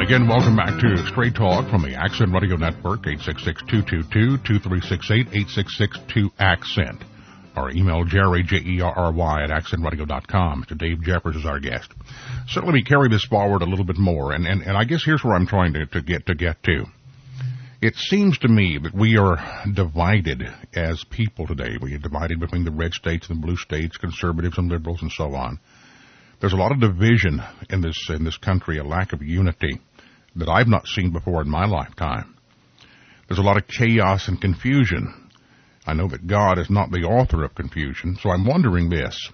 again, welcome back to Straight Talk from the Accent Radio Network, 866-222-2368, 866-2-ACCENT. Or email Jerry, Jerry, at accentradio.com. Mr. Dave Jeffers is our guest. So let me carry this forward a little bit more, and I guess here's where I'm trying to get to. It seems to me that we are divided as people today. We are divided between the red states and the blue states, conservatives and liberals, and so on. There's a lot of division in this country, a lack of unity that I've not seen before in my lifetime. There's a lot of chaos and confusion. I know that God is not the author of confusion, so I'm wondering this.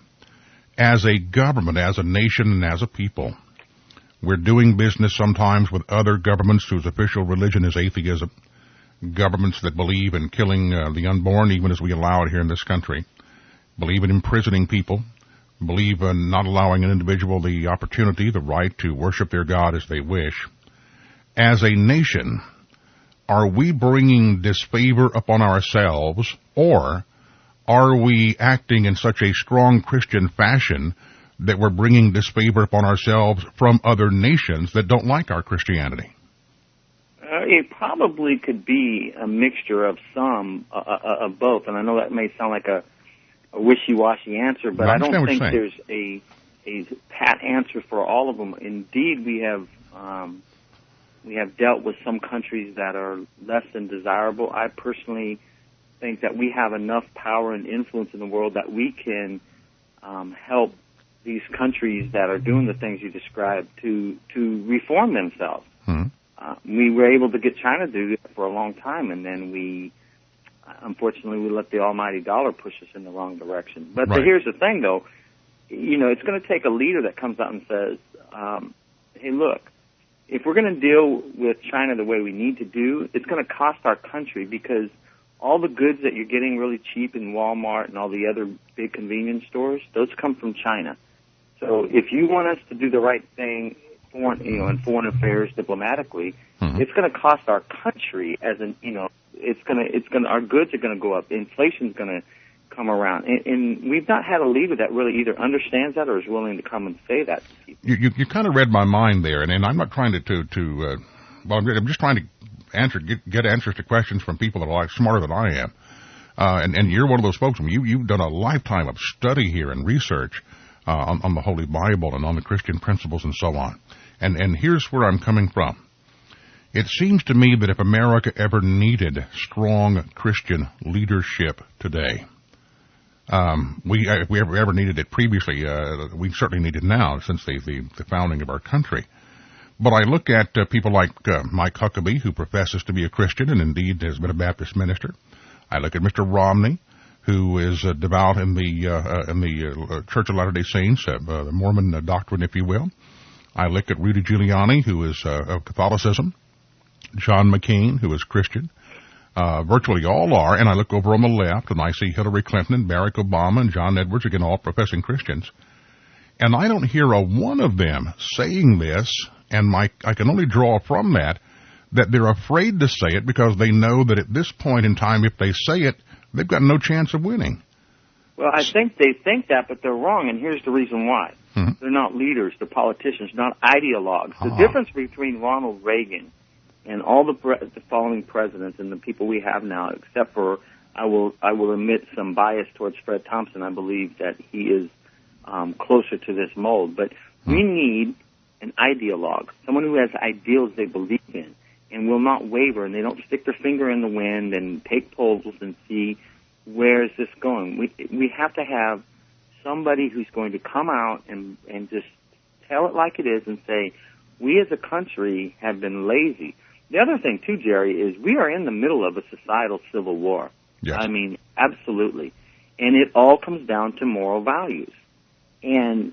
As a government, as a nation, and as a people, we're doing business sometimes with other governments whose official religion is atheism, governments that believe in killing the unborn, even as we allow it here in this country, believe in imprisoning people, believe in not allowing an individual the opportunity, the right to worship their God as they wish. As a nation, are we bringing disfavor upon ourselves, or are we acting in such a strong Christian fashion that we're bringing disfavor upon ourselves from other nations that don't like our Christianity? It probably could be a mixture of some, of both, and I know that may sound like a wishy-washy answer, but I don't think there's a pat answer for all of them. Indeed, we have dealt with some countries that are less than desirable. I personally think that we have enough power and influence in the world that we can help these countries that are doing the things you described to reform themselves. We were able to get China to do that for a long time, and then unfortunately, we let the almighty dollar push us in the wrong direction. But here's the thing, though. It's going to take a leader that comes out and says, hey, look, if we're going to deal with China the way we need to do, it's going to cost our country, because all the goods that you're getting really cheap in Walmart and all the other big convenience stores, those come from China. So if you want us to do the right thing in foreign affairs diplomatically, it's going to cost our country our goods are going to go up. Inflation's going to come around. And we've not had a leader that really either understands that or is willing to come and say that to people. You kind of read my mind there, and I'm not trying I'm just trying to get answers to questions from people that are smarter than I am. And you're one of those folks. You've done a lifetime of study here and research on the Holy Bible and on the Christian principles and so on. And here's where I'm coming from. It seems to me that if America ever needed strong Christian leadership today, if we ever needed it previously, we certainly need it now since the founding of our country. But I look at people like Mike Huckabee, who professes to be a Christian and indeed has been a Baptist minister. I look at Mr. Romney, who is devout in the Church of Latter-day Saints, the Mormon doctrine, if you will. I look at Rudy Giuliani, who is of Catholicism. John McCain, who is Christian. Virtually all are. And I look over on the left, and I see Hillary Clinton and Barack Obama and John Edwards, again, all professing Christians. And I don't hear a one of them saying this, and I can only draw from that they're afraid to say it because they know that at this point in time, if they say it, they've got no chance of winning. Well, I think they think that, but they're wrong, and here's the reason why. They're not leaders, they're politicians, not ideologues. The difference between Ronald Reagan and all the following presidents and the people we have now, except for I will admit some bias towards Fred Thompson. I believe that he is closer to this mold. But we need an ideologue, someone who has ideals they believe in and will not waver, and they don't stick their finger in the wind and take polls and see where is this going. We have to have somebody who's going to come out and just tell it like it is and say, we as a country have been lazy. The other thing, too, Jerry, is we are in the middle of a societal civil war. Yes. I mean, absolutely. And it all comes down to moral values. And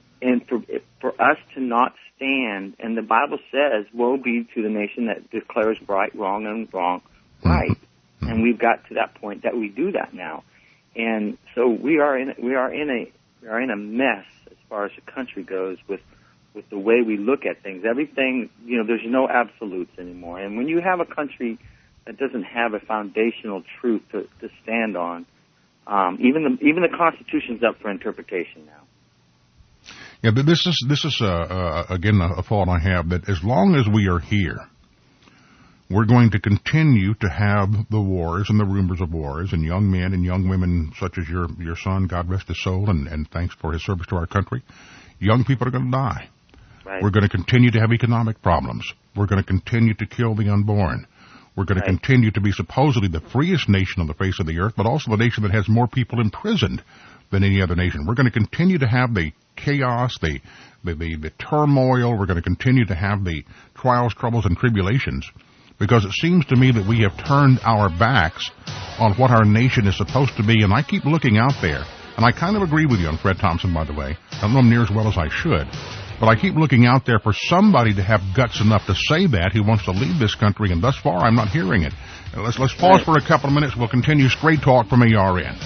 for us to not stand, and the Bible says, woe be to the nation that declares right wrong and wrong right. And we've got to that point that we do that now. And so we are in a mess as far as the country goes with the way we look at things. Everything, there's no absolutes anymore. And when you have a country that doesn't have a foundational truth to stand on, even the Constitution's up for interpretation now. Yeah, but this is again a thought I have, that as long as we are here, we're going to continue to have the wars and the rumors of wars, and young men and young women such as your son, God rest his soul, and thanks for his service to our country. Young people are going to die. Right. We're going to continue to have economic problems. We're going to continue to kill the unborn. We're going to continue to be supposedly the freest nation on the face of the earth, but also the nation that has more people imprisoned than any other nation. We're going to continue to have the chaos, the turmoil. We're going to continue to have the trials, troubles, and tribulations, because it seems to me that we have turned our backs on what our nation is supposed to be. And I keep looking out there, and I kind of agree with you on Fred Thompson, by the way. I don't know him near as well as I should, but I keep looking out there for somebody to have guts enough to say that, who wants to lead this country, and thus far I'm not hearing it. Let's pause for a couple of minutes. We'll continue Straight Talk from ARN.